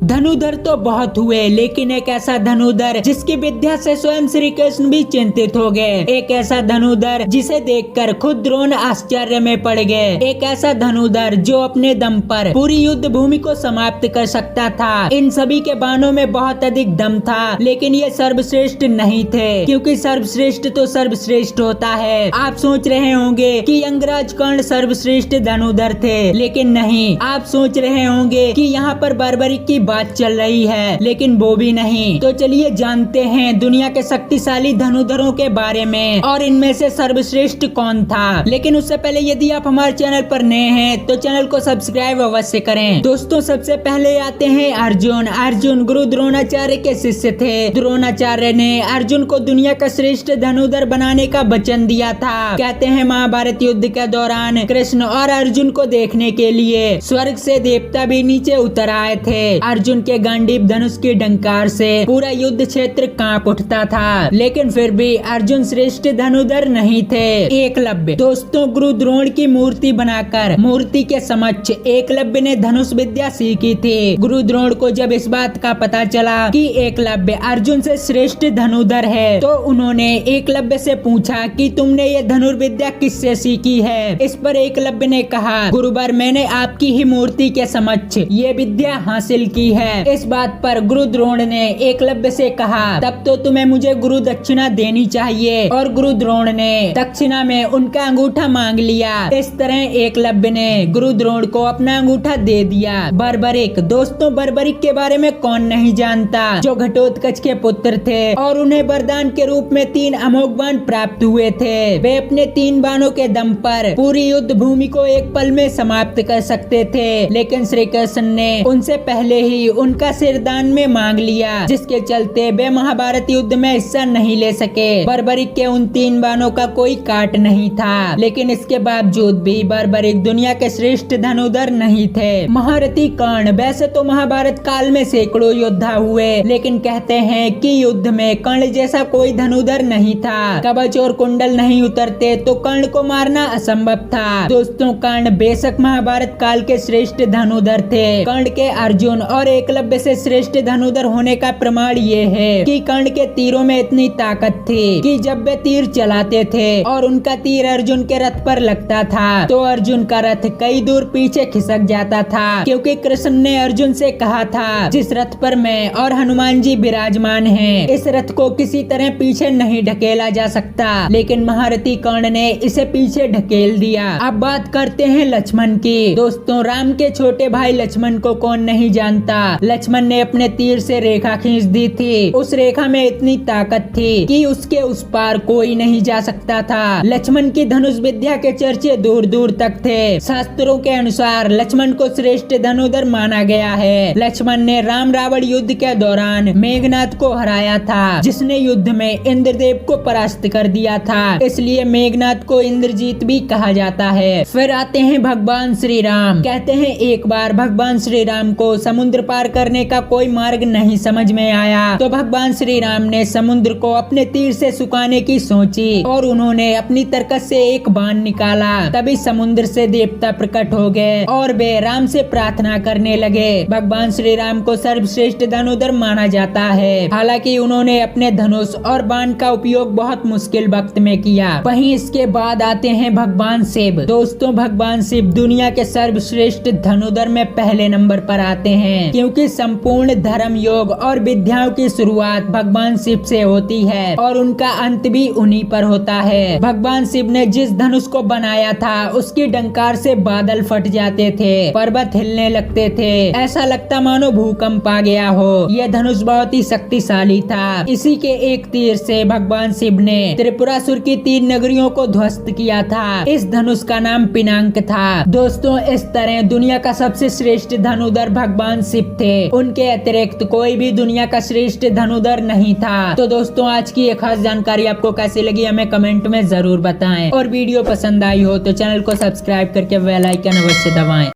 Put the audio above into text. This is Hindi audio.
धनुधर तो बहुत हुए, लेकिन एक ऐसा धनुधर जिसकी विद्या से स्वयं श्री कृष्ण भी चिंतित हो गए। एक ऐसा धनुधर जिसे देखकर खुद द्रोण आश्चर्य में पड़ गए। एक ऐसा धनुधर जो अपने दम पर पूरी युद्ध भूमि को समाप्त कर सकता था। इन सभी के बाणों में बहुत अधिक दम था, लेकिन ये सर्वश्रेष्ठ नहीं थे, क्योंकि सर्वश्रेष्ठ तो सर्वश्रेष्ठ होता है। आप सोच रहे होंगे कि यंगराज कर्ण सर्वश्रेष्ठ धनुधर थे, लेकिन नहीं। आप सोच रहे होंगे कि यहाँ पर बर्बरिक की बात चल रही है, लेकिन वो भी नहीं। तो चलिए जानते हैं दुनिया के शक्तिशाली धनुधरों के बारे में और इनमें से सर्वश्रेष्ठ कौन था। लेकिन उससे पहले यदि आप हमारे चैनल पर नए हैं तो चैनल को सब्सक्राइब अवश्य करें। दोस्तों, सबसे पहले आते हैं अर्जुन। अर्जुन गुरु द्रोणाचार्य के शिष्य थे। द्रोणाचार्य ने अर्जुन को दुनिया का श्रेष्ठ धनुधर बनाने का वचन दिया था। कहते हैं महाभारत युद्ध के दौरान कृष्ण और अर्जुन को देखने के लिए स्वर्ग से देवता भी नीचे उतर आए थे। अर्जुन के गांडीव धनुष की डंकार से पूरा युद्ध क्षेत्र कांप उठता था, लेकिन फिर भी अर्जुन श्रेष्ठ धनुधर नहीं थे। एकलव्य। दोस्तों, गुरु द्रोण की मूर्ति बनाकर मूर्ति के समक्ष एकलव्य ने धनुष विद्या सीखी थी। गुरु द्रोण को जब इस बात का पता चला कि एकलव्य अर्जुन से श्रेष्ठ धनुधर है, तो उन्होंने एकलव्य से पूछा कि तुमने ये धनुर्विद्या किससे सीखी है। इस पर एकलव्य ने कहा, गुरुवर, मैंने आपकी ही मूर्ति के समक्ष ये विद्या हासिल की है। इस बात पर गुरु द्रोण ने एकलव्य से कहा, तब तो तुम्हें मुझे गुरु दक्षिणा देनी चाहिए। और गुरु द्रोण ने दक्षिणा में उनका अंगूठा मांग लिया। इस तरह एकलव्य ने गुरु द्रोण को अपना अंगूठा दे दिया। बर्बरिक। दोस्तों, बर्बरिक के बारे में कौन नहीं जानता, जो घटोत्कच के पुत्र थे और उन्हें वरदान के रूप में 3 अमोघ बाण प्राप्त हुए थे। वे अपने 3 बाणों के दम पर पूरी युद्ध भूमि को एक पल में समाप्त कर सकते थे, लेकिन श्री कृष्ण ने उनसे पहले ही उनका सिरदान में मांग लिया, जिसके चलते वे महाभारत युद्ध में हिस्सा नहीं ले सके। बर्बरिक के उन 3 बाणों का कोई काट नहीं था, लेकिन इसके बावजूद भी बर्बरिक दुनिया के श्रेष्ठ धनुधर नहीं थे। महारथी कर्ण। वैसे तो महाभारत काल में सैकड़ों योद्धा हुए, लेकिन कहते हैं कि युद्ध में कर्ण जैसा कोई धनुधर नहीं था। कवच और कुंडल नहीं उतरते तो कर्ण को मारना असंभव था। दोस्तों, कर्ण बेशक महाभारत काल के श्रेष्ठ धनुधर थे। कर्ण के अर्जुन और एकलव्य से श्रेष्ठ धनुधर होने का प्रमाण ये है कि कर्ण के तीरों में इतनी ताकत थी कि जब वे तीर चलाते थे और उनका तीर अर्जुन के रथ पर लगता था तो अर्जुन का रथ कई दूर पीछे खिसक जाता था, क्योंकि कृष्ण ने अर्जुन से कहा था, जिस रथ पर मैं और हनुमान जी विराजमान हैं, इस रथ को किसी तरह पीछे नहीं ढकेला जा सकता। लेकिन महारथी कर्ण ने इसे पीछे ढकेल दिया। अब बात करते हैं लक्ष्मण की। दोस्तों, राम के छोटे भाई लक्ष्मण को कौन नहीं जानता। लक्ष्मण ने अपने तीर से रेखा खींच दी थी। उस रेखा में इतनी ताकत थी कि उसके उस पार कोई नहीं जा सकता था। लक्ष्मण की धनुष विद्या के चर्चे दूर दूर तक थे। शास्त्रों के अनुसार लक्ष्मण को श्रेष्ठ धनुधर माना गया है। लक्ष्मण ने राम रावण युद्ध के दौरान मेघनाद को हराया था, जिसने युद्ध में इंद्रदेव को परास्त कर दिया था, इसलिए मेघनाद को इंद्रजीत भी कहा जाता है। फिर आते हैं भगवान श्री राम। कहते हैं एक बार भगवान श्री राम को समुद्र पार करने का कोई मार्ग नहीं समझ में आया, तो भगवान श्री राम ने समुद्र को अपने तीर से सुखाने की सोची और उन्होंने अपनी तरकस से एक बाण निकाला। तभी समुद्र से देवता प्रकट हो गए और वे राम से प्रार्थना करने लगे। भगवान श्री राम को सर्वश्रेष्ठ धनुधर माना जाता है, हालांकि उन्होंने अपने धनुष और बाण का उपयोग बहुत मुश्किल वक्त में किया। वहीं इसके बाद आते हैं भगवान शिव। दोस्तों, भगवान शिव दुनिया के सर्वश्रेष्ठ धनुधर में पहले नंबर पर आते हैं, क्योंकि संपूर्ण धर्म, योग और विद्याओं की शुरुआत भगवान शिव से होती है और उनका अंत भी उन्हीं पर होता है। भगवान शिव ने जिस धनुष को बनाया था उसकी डंकार से बादल फट जाते थे, पर्वत हिलने लगते थे, ऐसा लगता मानो भूकंप आ गया हो। यह धनुष बहुत ही शक्तिशाली था। इसी के एक तीर से भगवान शिव ने त्रिपुरासुर की 3 नगरियों को ध्वस्त किया था। इस धनुष का नाम पिनाक था। दोस्तों, इस तरह दुनिया का सबसे श्रेष्ठ धनुधर भगवान शिव थे। उनके अतिरिक्त कोई भी दुनिया का श्रेष्ठ धनुधर नहीं था। तो दोस्तों, आज की एक खास जानकारी आपको कैसी लगी हमें कमेंट में जरूर बताएं, और वीडियो पसंद आई हो तो चैनल को सब्सक्राइब करके बेल आइकन अवश्य दबाएं।